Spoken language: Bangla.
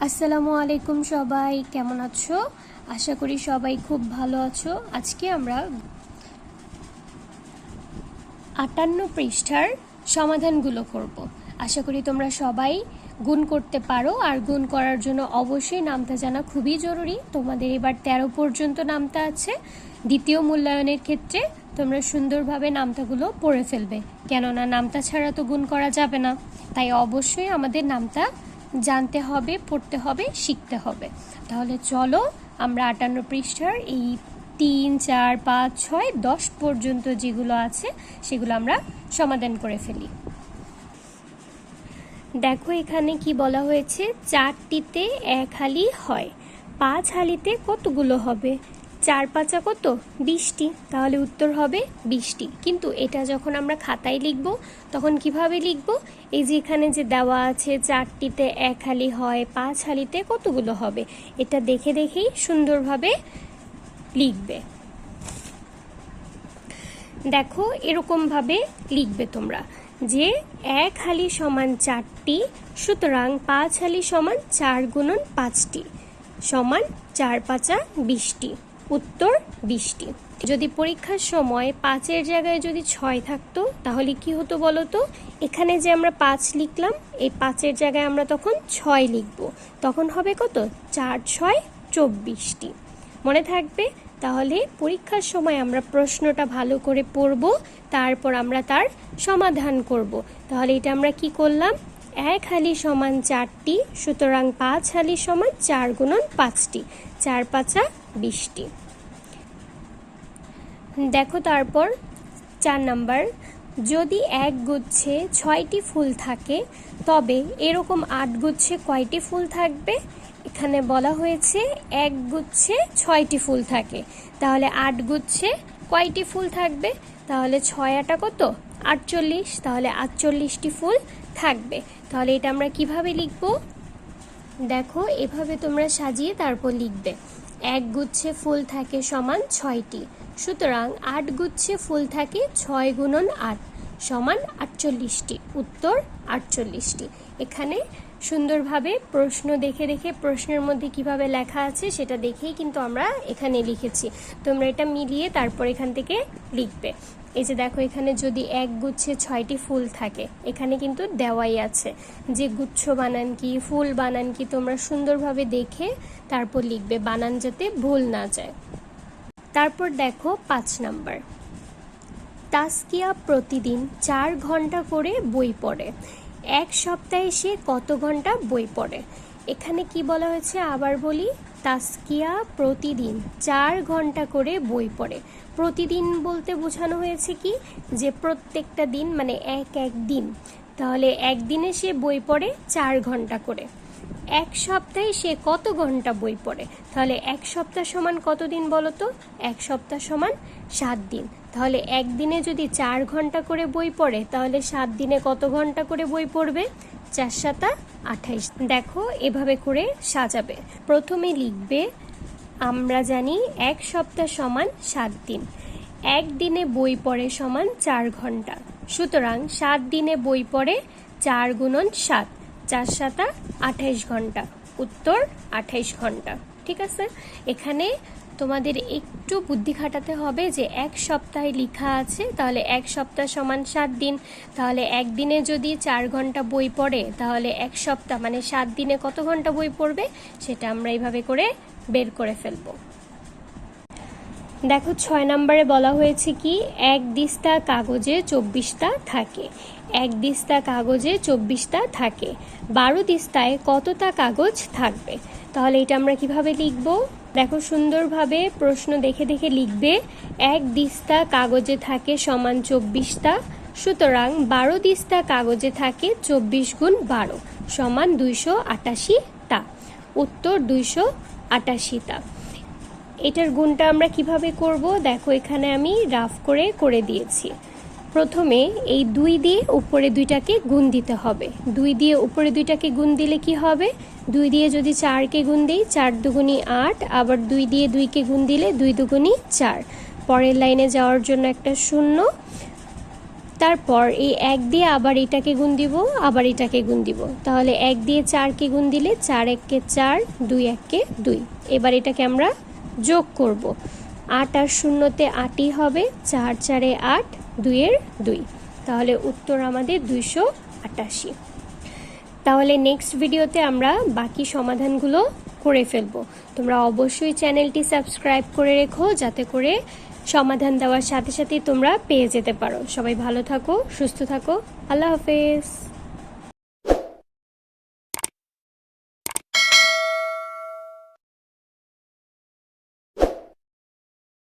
আসসালামু আলাইকুম সবাই, কেমন আছো? আশা করি সবাই খুব ভালো আছো। আজকে আমরা 58 পৃষ্ঠার সমাধানগুলো করব। আশা করি তোমরা সবাই গুণ করতে পারো, আর গুণ করার জন্য অবশ্যই নামতা জানা খুবই জরুরি। তোমাদের এবার 13 পর্যন্ত নামতা আছে। দ্বিতীয় মূল্যায়নের ক্ষেত্রে তোমরা সুন্দরভাবে নামতাগুলো পড়ে ফেলবে, কেননা নামতা ছাড়া তো গুণ করা যাবে না। তাই অবশ্যই আমাদের নামতা জানতে হবে, পড়তে হবে, শিখতে হবে। তাহলে চলো আমরা 58 পৃষ্ঠার এই 3, 4, 5, 6, 10 পর্যন্ত যেগুলো আছে সেগুলো আমরা সমাধান করে ফেলি। দেখো এখানে কি বলা হয়েছে, 4টিতে 1 হালি হয়, 5 হালিতে কতগুলো হবে? 4 5 কত? 20টি। তাহলে উত্তর হবে 20টি। কিন্তু এটা যখন আমরা খাতায় লিখব তখন কিভাবে লিখব? এই যে এখানে যে দেওয়া আছে 4টিতে 1 হালি হয়, 5 হালিতে কতগুলো হবে, এটা দেখে দেখেই সুন্দরভাবে লিখবে। দেখো এরকমভাবে লিখবে তোমরা যে 1 হালি সমান 4টি, সুতরাং 5 হালি সমান 4 গুণন 5টি সমান 4 5 20টি। উত্তর 20টি। যদি পরীক্ষার সময় 5-এর জায়গায় যদি 6 থাকতো তাহলে কি হতো বলো তো? এখানে যে আমরা 5 লিখলাম, এই 5-এর জায়গায় আমরা তখন 6 লিখব। তখন হবে কত? 4 6 24টি। মনে থাকবে? তাহলে পরীক্ষার সময় আমরা প্রশ্নটা ভালো করে পড়ব, তারপর আমরা তার সমাধান করব। তাহলে এটা আমরা কি করলাম? 1 হালি সমান 4টি, সুতরাং 5 হালি সমান 4 গুণন 5টি, 4 5 20টি। দেখো তারপর 4 নাম্বার, যদি 1 গুচ্ছে 6টি ফুল থাকে তবে এরকম 8 গুচ্ছে কয়টি ফুল থাকবে? এখানে বলা হয়েছে 1 গুচ্ছে 6টি ফুল থাকে, তাহলে 8 গুচ্ছে কয়টি ফুল থাকবে? তাহলে 6 8 কত? 48, তাহলে 48টি ফুল থাকবে। তাহলে এটা আমরা কিভাবে লিখব? দেখো এভাবে তোমরা সাজিয়ে তারপর লিখবে। 1 গুচ্ছে ফুল থাকে সমান 6টি, সুতরাং 8 গুচ্ছে ফুল থাকে 6 গুণন 8 সমান 48টি। উত্তর 48টি। এখানে সুন্দরভাবে প্রশ্ন দেখে দেখে প্রশ্নের মধ্যে কিভাবে লেখা আছে সেটা দেখেই কিন্তু আমরা এখানে লিখেছি। তোমরা এটা মিলিয়ে তারপর এখান থেকে লিখবে। এই যে দেখো এখানে যদি 1 গুচ্ছে 6টি ফুল থাকে, এখানে কিন্তু দেওয়াই আছে যে গুচ্ছ বানান কি, ফুল বানান কি, তোমরা সুন্দরভাবে দেখে তারপর লিখবে, বানান যাতে ভুল না যায়। তারপর দেখো 5 নাম্বার, তাসকিয়া প্রতিদিন 4 ঘন্টা করে বই পড়ে, 1 সপ্তাহে সে কত ঘন্টা বই পড়ে? এখানে কি বলা হয়েছে আবার বলি, তাসকিয়া প্রতিদিন 4 ঘন্টা করে বই পড়ে। প্রতিদিন বলতে বোঝানো হয়েছে কি, যে প্রত্যেকটা দিন, মানে এক এক দিন। তাহলে একদিনে সে বই পড়ে 4 ঘন্টা করে। 1 সপ্তাহে সে কত ঘন্টা বই পড়ে? তাহলে 1 সপ্তাহ সমান কত দিন বলো তো? 1 সপ্তাহ সমান 7 দিন। তাহলে একদিনে যদি 4 ঘন্টা করে বই পড়ে তাহলে 7 দিনে কত ঘন্টা করে বই পড়বে? 4 7 28। দেখো এভাবে করে সাজাবে। প্রথমে লিখবে, আমরা জানি 1 সপ্তাহ সমান 7 দিন, একদিনে বই পড়ে সমান 4 ঘন্টা, সুতরাং 7 দিনে বই পড়ে 4 গুণন 7, 4 7 28 ঘন্টা। উত্তর 28 ঘন্টা। ঠিক আছে? এখানে তোমাদের একটু বুদ্ধি খাটাতে হবে যে 1 সপ্তাহে লেখা আছে, তাহলে 1 সপ্তাহ সমান 7 দিন, তাহলে একদিনে যদি 4 ঘন্টা বই পড়ে তাহলে 1 সপ্তাহ মানে 7 দিনে কত ঘন্টা বই পড়বে সেটা আমরা এইভাবে করে বের করে ফেলব। দেখো 6 নম্বরে বলা হয়েছে কি, 1 দিস্তা কাগজে 24টা থাকে, 1 দিস্তা কাগজে 24টা থাকে, 12 দিস্তায় কতটা কাগজ থাকবে? তাহলে এটা আমরা কিভাবে লিখব? দেখো সুন্দরভাবে প্রশ্ন দেখে দেখে লিখবে। 1 দিস্তা কাগজে থাকে সমান 24টা, সুতরাং 12 দিস্তা কাগজে থাকে 24 গুণ 12 সমান 288টা। উত্তর 288টা। এটার গুণটা আমরা কিভাবে করব? দেখো এখানে আমি রাফ করে দিয়েছি। প্রথমে এই 2 দিয়ে উপরে 2টাকে গুণ দিতে হবে। 2 দিয়ে উপরে 2টাকে গুণ দিলে কি হবে? 2 দিয়ে যদি 4কে গুণ দিই 4 দুগুণী 8, আবার 2 দিয়ে 2কে গুণ দিলে 2 দুগুণী 4। পরের লাইনে যাওয়ার জন্য একটা শূন্য, তারপর এই 1 দিয়ে আবার এটাকে গুণ দিব, আবার এটাকে গুণ দিব। তাহলে 1 দিয়ে 4কে গুণ দিলে 4 1-কে 4, 2 1-কে 2। এবার এটাকে আমরা যোগ করব। 8 আর 0-তে 8ই হবে, 4 4-এ 8, 2-এর 2। তাহলে উত্তর আমাদের 288। তাহলে নেক্সট ভিডিওতে আমরা বাকি সমাধানগুলো করে ফেলবো। তোমরা অবশ্যই চ্যানেলটি সাবস্ক্রাইব করে রেখো, যাতে করে সমাধান দেওয়ার সাথে সাথেই তোমরা পেয়ে যেতে পারো। সবাই ভালো থাকো, সুস্থ থাকো। আল্লাহ হাফেজ।